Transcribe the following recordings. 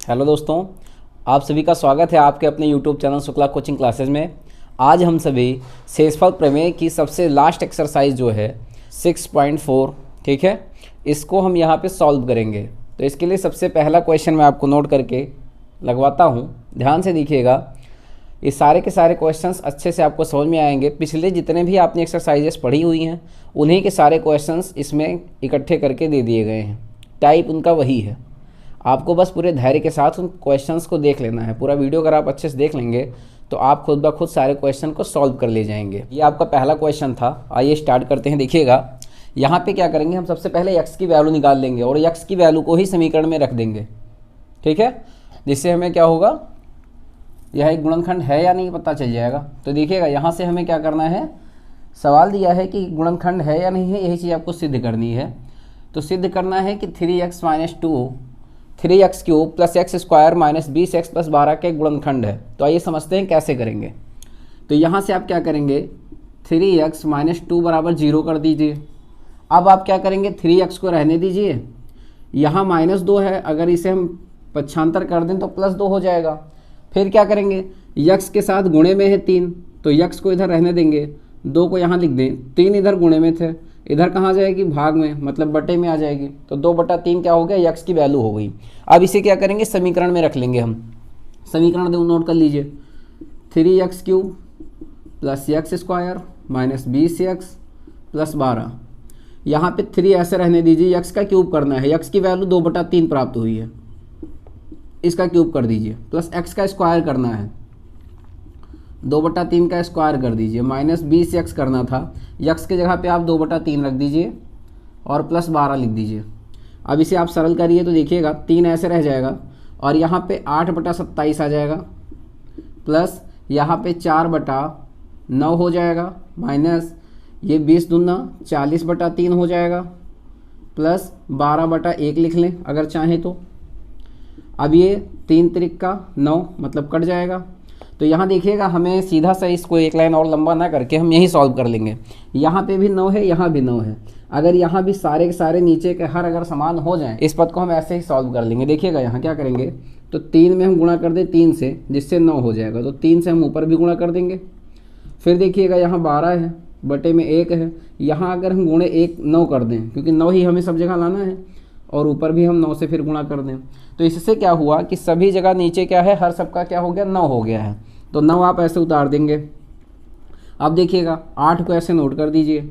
Hello दोस्तों, आप सभी का स्वागत है आपके अपने YouTube channel Shukla coaching classes में। आज हम सभी शेषफल प्रमेय की सबसे लास्ट एक्सरसाइज जो है 6.4, ठीक है, इसको हम यहाँ पे सॉल्व करेंगे। तो इसके लिए सबसे पहला क्वेश्चन मैं आपको नोट करके लगवाता हूँ, ध्यान से देखिएगा। ये सारे के सारे क्वेश्चंस अच्छे से आपको समझ में आएंगे। पिछले जितने भी आपने एक्सरसाइजेस पढ़ी हुई हैं उन्हीं के सारे क्वेश्चंस इसमें इकट्ठे करके दे दिए गए हैं। टाइप उनका वही है। आपको बस पूरे धैर्य के साथ उन क्वेश्चंस को देख लेना है। पूरा वीडियो अगर आप अच्छे से देख लेंगे तो आप खुद ब खुद सारे क्वेश्चन को सॉल्व कर ले जाएंगे। ये आपका पहला क्वेश्चन था। आइए स्टार्ट करते हैं। देखिएगा, यहाँ पे क्या करेंगे, हम सबसे पहले x की वैल्यू निकाल लेंगे और x की वैल्यू को ही समीकरण में रख देंगे, ठीक है। जिससे हमें क्या होगा, यह एक गुणनखंड है या नहीं पता चल जाएगा। तो देखिएगा, यहाँ से हमें क्या करना है, सवाल दिया है कि गुणनखंड है या नहीं है, यही चीज़ आपको सिद्ध करनी है। तो सिद्ध करना है कि 3x - 2 3x cube plus x square minus 20x plus 12 के गुणनखंड है। तो आइए समझते हैं कैसे करेंगे। तो यहाँ से आप क्या करेंगे, 3x - 2 बराबर 0 कर दीजिए। अब आप क्या करेंगे, 3x को रहने दीजिए। यहाँ -2 है, अगर इसे हम पक्षांतर कर दें तो +2 हो जाएगा। फिर क्या करेंगे, x के साथ गुणे में है 3, तो x को इधर रहने देंगे, 2 को यहाँ लिख दें। 3 इधर गुणे में थे, इधर कहाँ जाएगी, भाग में, मतलब बटे में आ जाएगी। तो 2/3 क्या हो गया, x की वैल्यू हो गई। अब इसे क्या करेंगे, समीकरण में रख लेंगे हम। समीकरण नोट कर लीजिए, 3x cube plus x square minus 20x plus 12। यहाँ पे 3 ऐसे रहने दीजिए, x का क्यूब करना है। x की वैल्यू 2/3 प्राप्त हुई है, इसका क्यूब कर दीजिए। प्लस x का स्क्वायर करना है, 2/3 का स्क्वायर कर दीजिए। माइनस 20x करना था, x के जगह पे आप 2/3 रख दीजिए और प्लस 12 लिख दीजिए। अब इसे आप सरल करिए तो देखिएगा 3 ऐसे रह जाएगा और यहाँ पे 8/27 आ जाएगा, प्लस यहाँ पे 4/9 हो जाएगा, माइनस ये 20 दूना 40/3 हो जाएगा, प्लस 12/1 लिख लें अगर चाहें तो। अब ये 3 त्रिक का 9 मतलब कट जाएगा। तो यहाँ देखिएगा, हमें सीधा सा इसको एक लाइन और लंबा ना करके हम यही सॉल्व कर लेंगे। यहाँ पे भी 9 है, यहाँ भी 9 है। अगर यहाँ भी सारे के सारे नीचे के हर अगर समान हो जाएं, इस पद को हम ऐसे ही सॉल्व कर लेंगे। देखिएगा यहाँ क्या करेंगे, तो 3 में हम गुणा कर दें 3 से, जिससे 9 हो जाएगा। तो 3 से हम ऊपर भी गुणा कर देंगे। फिर देखिएगा यहाँ 12 है, बटे में 1 है। यहाँ अगर हम गुणे 1 9 कर दें, क्योंकि 9 ही हमें सब जगह लाना है, और ऊपर भी हम 9 से फिर गुणा कर दें, तो इससे क्या हुआ कि सभी जगह नीचे क्या है, हर सबका क्या हो गया, 9 हो गया है। तो 9 आप ऐसे उतार देंगे। अब देखिएगा 8 को ऐसे नोट कर दीजिए,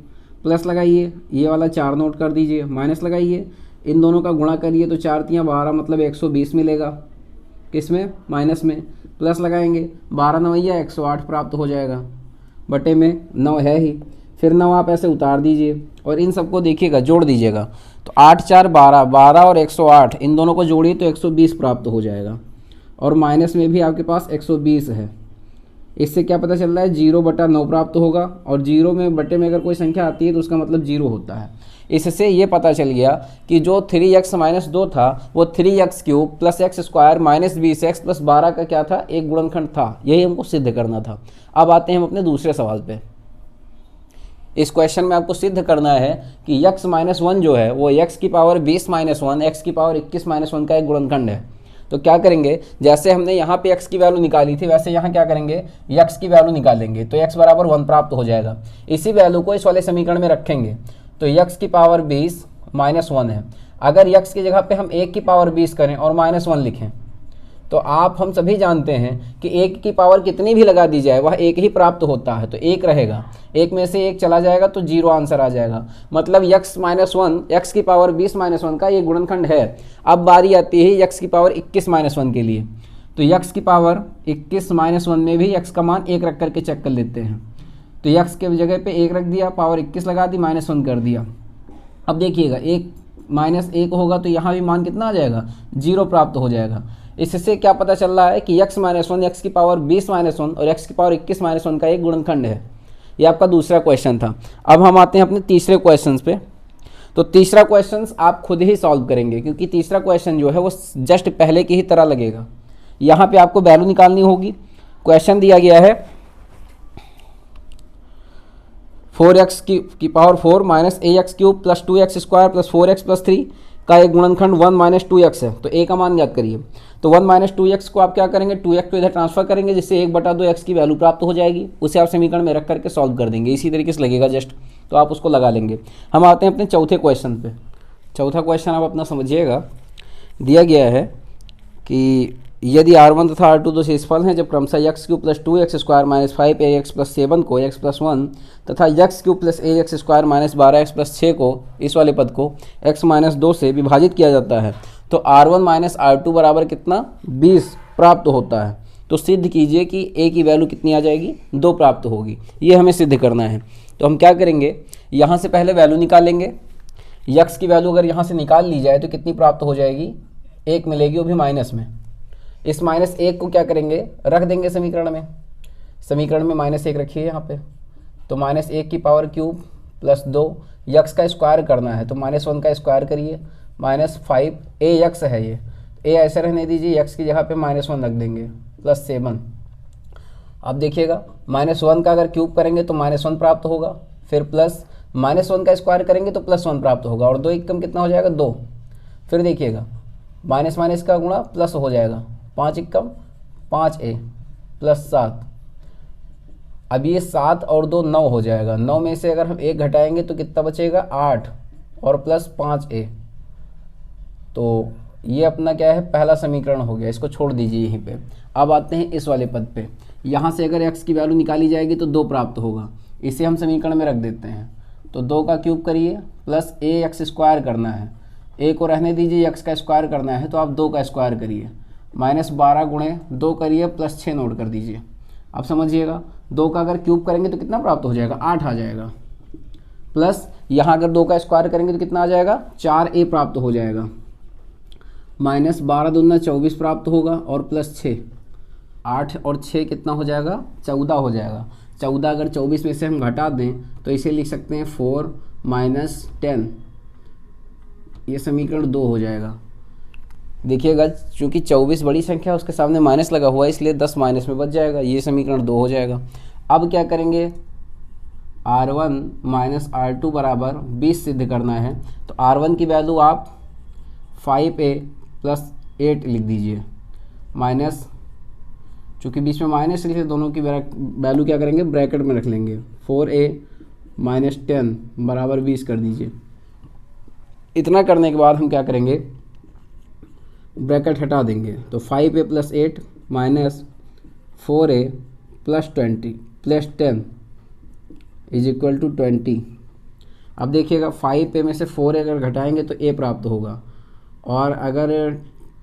प्लस लगाइए, ये वाला 4 नोट कर दीजिए, माइनस लगाइए, इन दोनों का गुणा करिए तो 4 × 12 मतलब 120 मिलेगा। किसमें, माइनस में। प्लस लगाएंगे, 12 9 108 प्राप्त हो जाएगा, बटे में 9 है ही। फिर 9 आप ऐसे उतार दीजिए और इन सबको देखिएगा जोड़ दीजिएगा। तो 8 4 12, 12 और 108 इन दोनों को जोड़िए तो 120 प्राप्त हो जाएगा। और माइनस में भी आपके पास 120 है। इससे क्या पता चल रहा है, 0/9 प्राप्त होगा। और 0 में बटे में अगर कोई संख्या आती है तो उसका मतलब 0 होता है। इससे ये पता चल गया कि जो 3x - 2 था वो 3x cube plus x square minus 20x plus 12 का क्या था, एक गुणनखंड था। यही हमको सिद्ध करना था। अब आते हैं हम अपने दूसरे सवाल पे। इस क्वेश्चन में आपको सिद्ध करना है कि x - 1 जो है वो x की पावर 20 - 1 x की पावर 21 - 1 का एक गुणनखंड है। तो क्या करेंगे, जैसे हमने यहाँ पे x की वैल्यू निकाली थी वैसे यहाँ क्या करेंगे, x की वैल्यू निकालेंगे तो x बराबर 1 प्राप्त हो जाएगा। इसी वैल्यू को इस वाले समीकरण में रखेंगे तो x की पावर 20 - 1 है। अगर x की जगह पे हम 1 की पावर 20 करें और -1 लिखें तो हम सभी जानते हैं कि 1 की पावर कितनी भी लगा दी जाए वह 1 ही प्राप्त होता है। तो 1 रहेगा, 1 में से 1 चला जाएगा तो 0 आंसर आ जाएगा। मतलब x - 1 x की पावर 20 - 1 का ये गुणनखंड है। अब बारी आती है x की पावर 21 - 1 के लिए। तो x की पावर 21 - 1 में भी x का मान 1 रख करके चेक कर लेते हैं। तो x के जगह पे 1 रख दिया, पावर 21 लगा दी, -1 कर दिया। अब देखिएगा 1 - 1 होगा तो यहाँ भी मान कितना आ जाएगा, 0 प्राप्त हो जाएगा। इससे क्या पता चल रहा है कि x - 1 x की पावर 20 - 1 और x की पावर 21 - 1 का एक गुणनखंड है। ये आपका दूसरा क्वेश्चन था। अब हम आते हैं अपने तीसरे क्वेश्चन पे। तो तीसरा क्वेश्चन आप खुद ही सॉल्व करेंगे, क्योंकि तीसरा क्वेश्चन जो है वो जस्ट पहले की ही तरह लगेगा। यहाँ पे आपको वैल्यू निकालनी होगी। क्वेश्चन दिया गया है 4x की power 4 minus ax cube plus 2x square plus 4x plus 3 का एक गुणनखंड 1 माइनस 2x है, तो a का मान ज्ञात करिए। तो 1 माइनस 2x को आप क्या करेंगे, 2x को इधर ट्रांसफर करेंगे, जिससे 1/2x की वैल्यू प्राप्त हो जाएगी। उसे आप समीकरण में रख करके सॉल्व कर देंगे, इसी तरीके से लगेगा जस्ट, तो आप उसको लगा लेंगे। हम आते हैं अपने चौथे क्वेश्चन पे। चौथा क्वेश्चन आप अपना समझिएगा। दिया गया है कि यदि R1 तथा R2 दो शेषफल हैं जब क्रमशः x³ + 2x² - 5ax + 7 को x + 1 तथा x³ + ax² - 12x + 6 को, इस वाले पद को x - 2 से विभाजित किया जाता है, तो R1 - R2 बराबर कितना, 20 प्राप्त होता है। तो सिद्ध कीजिए कि a की वैल्यू कितनी आ जाएगी, 2 प्राप्त होगी। ये हमें सिद्ध करना है। तो हम क्या करेंगे, यहाँ से पहले वैल्यू निकालेंगे। x की वैल्यू अगर यहाँ से निकाल ली जाए तो कितनी प्राप्त हो जाएगी, 1 मिलेगी, वो भी माइनस में। इस -1 को क्या करेंगे, रख देंगे समीकरण में। समीकरण में -1 रखिए यहाँ पे, तो -1 की पावर क्यूब प्लस 2, यक्स का स्क्वायर करना है तो -1 का स्क्वायर करिए, -5 ax है ये, a ऐसे रहने दीजिए, x की जगह पे -1 रख देंगे, प्लस 7। अब देखिएगा -1 का अगर क्यूब करेंगे तो -1 प्राप्त होगा, फिर प्लस -1 का स्क्वायर करेंगे तो +1 प्राप्त होगा, और 2 एकम कितना हो जाएगा, 2। फिर देखिएगा माइनस माइनस का गुणा प्लस हो जाएगा, 5 एकम 5a प्लस 7। अब ये 7 और 2 9 हो जाएगा, 9 में से अगर हम 1 घटाएंगे तो कितना बचेगा, 8 और प्लस 5a। तो ये अपना क्या है, पहला समीकरण हो गया, इसको छोड़ दीजिए यहीं पे। अब आते हैं इस वाले पद पे। यहाँ से अगर x की वैल्यू निकाली जाएगी तो 2 प्राप्त होगा, इसे हम समीकरण में रख देते हैं। तो 2 का क्यूब करिए, प्लस ax² करना है, a को रहने दीजिए, x का स्क्वायर करना है तो आप 2 का स्क्वायर करिए, -12 गुणे 2 करिए, प्लस 6 नोट कर दीजिए। अब समझिएगा 2 का अगर क्यूब करेंगे तो कितना प्राप्त हो जाएगा, 8 आ जाएगा, प्लस यहाँ अगर 2 का स्क्वायर करेंगे तो कितना आ जाएगा, 4a प्राप्त हो जाएगा, -12 दूना 24 प्राप्त होगा, और प्लस 6, 8 और 6 कितना हो जाएगा, 14 हो जाएगा। 14 अगर 24 में से हम घटा दें तो इसे लिख सकते हैं 4 - 10, ये समीकरण 2 हो जाएगा। देखिएगा चूँकि 24 बड़ी संख्या है, उसके सामने माइनस लगा हुआ है, इसलिए 10 माइनस में बच जाएगा, ये समीकरण 2 हो जाएगा। अब क्या करेंगे, R1 - R2 बराबर 20 सिद्ध करना है, तो R1 की वैल्यू आप 5a + 8 लिख दीजिए, माइनस, चूँकि बीच में माइनस लिखे, दोनों की वैल्यू क्या करेंगे, ब्रैकेट में रख लेंगे, 4a - 10 बराबर 20 कर दीजिए। इतना करने के बाद हम क्या करेंगे, ब्रैकेट हटा देंगे, तो 5a + 8 माइनस 4a + 20 + 10 = 20। अब देखिएगा 5a में से 4a अगर घटाएंगे तो a प्राप्त होगा, और अगर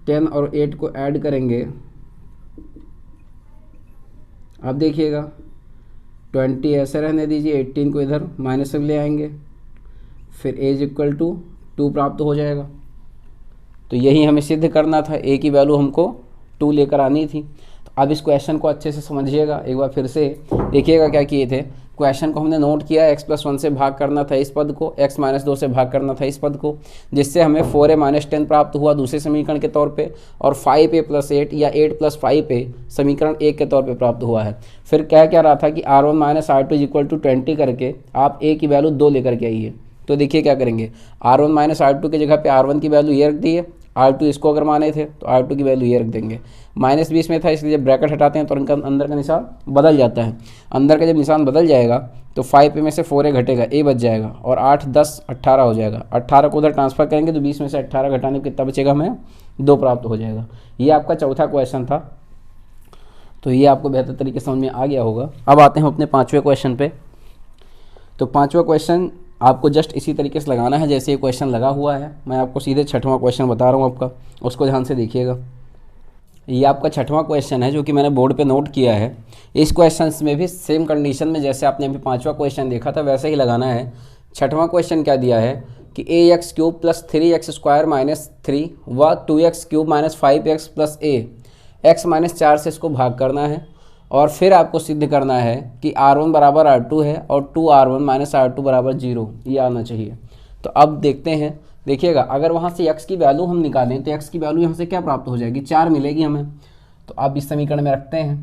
10 और 8 को ऐड करेंगे, अब देखिएगा 20 ऐसे रहने दीजिए, 18 को इधर माइनस में ले आएंगे, फिर a = 2 प्राप्त हो जाएगा। तो यही हमें सिद्ध करना था, a की वैल्यू हमको 2 लेकर आनी थी। तो अब इस क्वेश्चन को अच्छे से समझिएगा, एक बार फिर से देखिएगा क्या किए थे। क्वेश्चन को हमने नोट किया, x + 1 से भाग करना था इस पद को, x - 2 से भाग करना था इस पद को, जिससे हमें 4a - 10 प्राप्त हुआ दूसरे समीकरण के तौर पे, और 5a + 8 या 8 + 5a समीकरण 1 के तौर पे प्राप्त हुआ है। फिर क्या रहा था कि R1 - R2 = 20 करके आप a की वैल्यू 2 लेकर के आइए। तो देखिए क्या करेंगे, R1 - R2 की जगह पे R1 की वैल्यू ये रख दी है, R2 इसको अगर माने थे तो R2 की वैल्यू ये रख देंगे। -20 में था, इसलिए जब ब्रैकेट हटाते हैं तो उनका अंदर का निशान बदल जाता है। अंदर का जब निशान बदल जाएगा तो 5a में से 4a घटेगा, a बच जाएगा, और 8 10 18 हो जाएगा। 18 को उधर ट्रांसफर करेंगे तो 20 में से 18 घटाने को कितना बचेगा, हमें 2 प्राप्त हो जाएगा। ये आपका चौथा क्वेश्चन था, तो ये आपको बेहतर तरीके से समझ में आ गया होगा। अब आते हैं अपने 5वें क्वेश्चन पे। तो 5वां क्वेश्चन आपको जस्ट इसी तरीके से लगाना है जैसे ये क्वेश्चन लगा हुआ है। मैं आपको सीधे 6वां क्वेश्चन बता रहा हूँ आपका, उसको ध्यान से देखिएगा। ये आपका 6वां क्वेश्चन है जो कि मैंने बोर्ड पे नोट किया है। इस क्वेश्चन में भी सेम कंडीशन में जैसे आपने अभी 5वां क्वेश्चन देखा था वैसे ही लगाना है। 6वां क्वेश्चन क्या दिया है कि ax³ + 3x² - 3 व 2x³ - 5x + a, x - 4 से इसको भाग करना है, और फिर आपको सिद्ध करना है कि R1 बराबर R2 है और 2R1 - R2 बराबर 0, ये आना चाहिए। तो अब देखते हैं, देखिएगा अगर वहाँ से x की वैल्यू हम निकालें तो x की वैल्यू यहाँ से क्या प्राप्त हो जाएगी, 4 मिलेगी हमें। तो अब इस समीकरण में रखते हैं,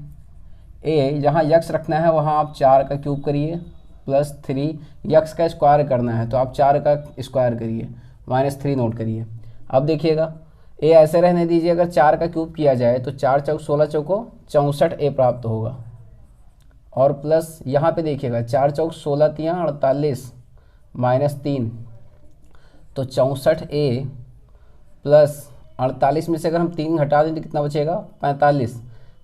a जहाँ x रखना है वहाँ आप 4 का क्यूब करिए, प्लस 3 x का स्क्वायर करना है तो आप 4 का स्क्वायर करिए, -3 नोट करिए। अब देखिएगा ए ऐसे रहने दीजिए, अगर 4 का क्यूब किया जाए तो 4 चौक 16 चौको 64 ए प्राप्त होगा। और प्लस यहाँ पे देखिएगा 4 चौक 16 तियाँ 48 -3, तो 64 ए प्लस 48 में से अगर हम 3 घटा दें तो कितना बचेगा 45।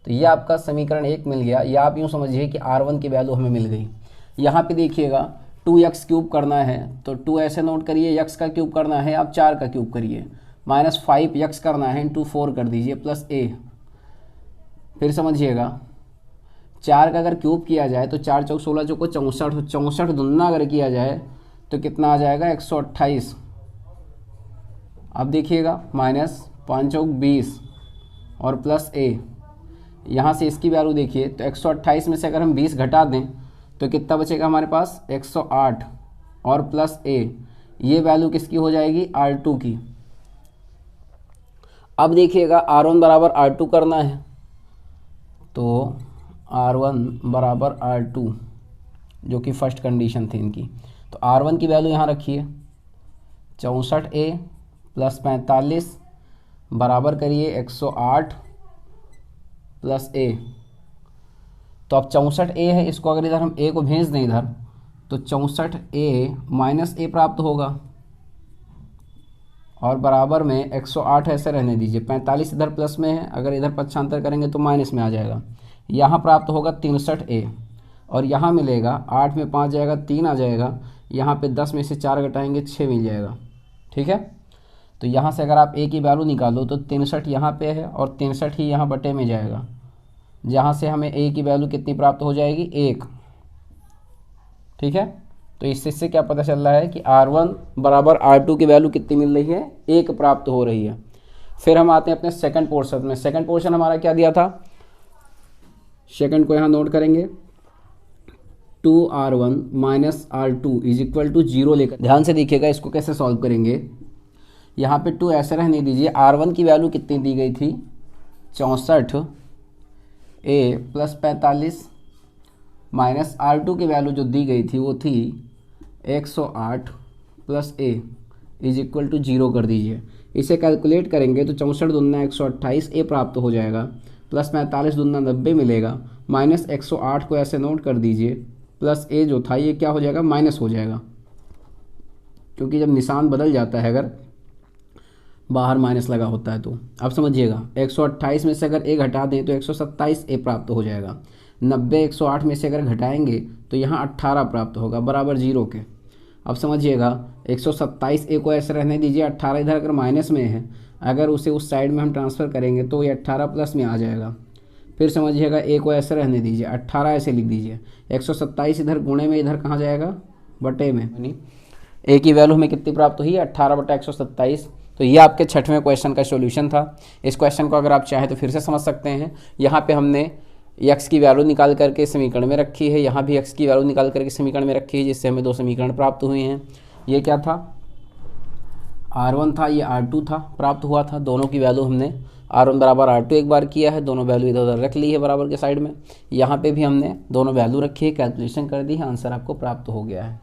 तो ये आपका समीकरण 1 मिल गया, या आप यूँ समझिए कि R1 की वैल्यू हमें मिल गई। यहाँ पे देखिएगा 2x क्यूब करना है तो 2 ऐसे नोट करिए, x का क्यूब करना है आप 4 का क्यूब करिए, -5x करना है इंटू 4 कर दीजिए प्लस a। फिर समझिएगा 4 का अगर क्यूब किया जाए तो 4 चौक 16 चौको 64, 64 दुना अगर किया जाए तो कितना आ जाएगा 128। अब देखिएगा -5 चौक 20 और प्लस a, यहाँ से इसकी वैल्यू देखिए तो 128 में से अगर हम 20 घटा दें तो कितना बचेगा हमारे पास 108 और प्लस a, ये वैल्यू किसकी हो जाएगी R2 की। अब देखिएगा R1 बराबर R2 करना है, तो R1 बराबर R2 जो कि फर्स्ट कंडीशन थी इनकी, तो R1 की वैल्यू यहाँ रखिए 64A प्लस 45 बराबर करिए 108 प्लस A। तो अब 64A है, इसको अगर इधर हम A को भेज दें इधर तो 64A माइनस A प्राप्त होगा, और बराबर में 108 ऐसे रहने दीजिए, 45 इधर प्लस में है, अगर इधर पक्षांतर करेंगे तो माइनस में आ जाएगा। यहाँ प्राप्त होगा 63A, और यहाँ मिलेगा 8 में 5 जाएगा 3 आ जाएगा, यहाँ पे 10 में से 4 घटाएंगे 6 मिल जाएगा। ठीक है, तो यहाँ से अगर आप A की वैल्यू निकालो तो 63 यहाँ पे है और 63 ही यहाँ बटे में जाएगा, जहाँ से हमें A की वैल्यू कितनी प्राप्त हो जाएगी 1। ठीक है, तो इससे क्या पता चल रहा है कि R1 बराबर R2 की वैल्यू कितनी मिल रही है 1 प्राप्त हो रही है। फिर हम आते हैं अपने सेकंड पोर्शन में। सेकंड पोर्शन हमारा क्या दिया था, सेकंड को यहाँ नोट करेंगे 2R1 minus R2 is equal to 0 लेकर, ध्यान से देखिएगा इसको कैसे सॉल्व करेंगे। यहाँ पे 2 ऐसे रहने दीजिए, R1 की वैल्यू कितनी दी गई थी 64A प्लस 45 माइनस R2 की वैल्यू जो दी गई थी वो थी 108 plus A is equal to 0 कर दीजिए। इसे कैलकुलेट करेंगे तो 64 दूना 128 A प्राप्त हो जाएगा, प्लस 45 दूना 90 मिलेगा, माइनस 108 को ऐसे नोट कर दीजिए, प्लस A जो था ये क्या हो जाएगा माइनस हो जाएगा, क्योंकि जब निशान बदल जाता है अगर बाहर माइनस लगा होता है तो। अब समझिएगा 128 में से अगर A घटा दें तो 127 A प्राप्त हो जाएगा, 90 108 में से अगर घटाएंगे तो यहाँ 18 प्राप्त होगा बराबर 0 के। अब समझिएगा 127 A को ऐसे रहने दीजिए, 18 इधर अगर माइनस में है, अगर उसे उस साइड में हम ट्रांसफ़र करेंगे तो ये 18 प्लस में आ जाएगा। फिर समझिएगा A को ऐसे रहने दीजिए, 18 ऐसे लिख दीजिए, 127 इधर गुणे में इधर कहाँ जाएगा बटे में, यानी A की वैल्यू हमें कितनी प्राप्त हुई 18 बटा 127। तो ये आपके छठवें क्वेश्चन का सॉल्यूशन था। इस क्वेश्चन को अगर आप चाहें तो फिर से समझ सकते हैं। यहाँ पे हमने x की वैल्यू निकाल करके समीकरण में रखी है, यहाँ भी x की वैल्यू निकाल करके समीकरण में रखी है, जिससे हमें 2 समीकरण प्राप्त हुए हैं। ये क्या था R1 था, ये R2 था, प्राप्त हुआ था। दोनों की वैल्यू हमने R1 बराबर R2 एक बार किया है, दोनों वैल्यू इधर उधर रख ली है बराबर के साइड में। यहाँ पे भी हमने दोनों वैल्यू रखी है, कैलकुलेशन कर दी है, आंसर आपको प्राप्त हो गया है।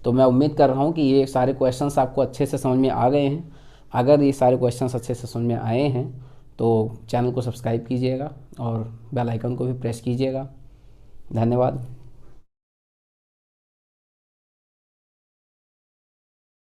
तो मैं उम्मीद कर रहा हूँ कि ये सारे क्वेश्चंस आपको अच्छे से समझ में आ गए हैं। अगर ये सारे क्वेश्चंस अच्छे से समझ में आए हैं तो चैनल को सब्सक्राइब कीजिएगा और बेल आइकन को भी प्रेस कीजिएगा। धन्यवाद।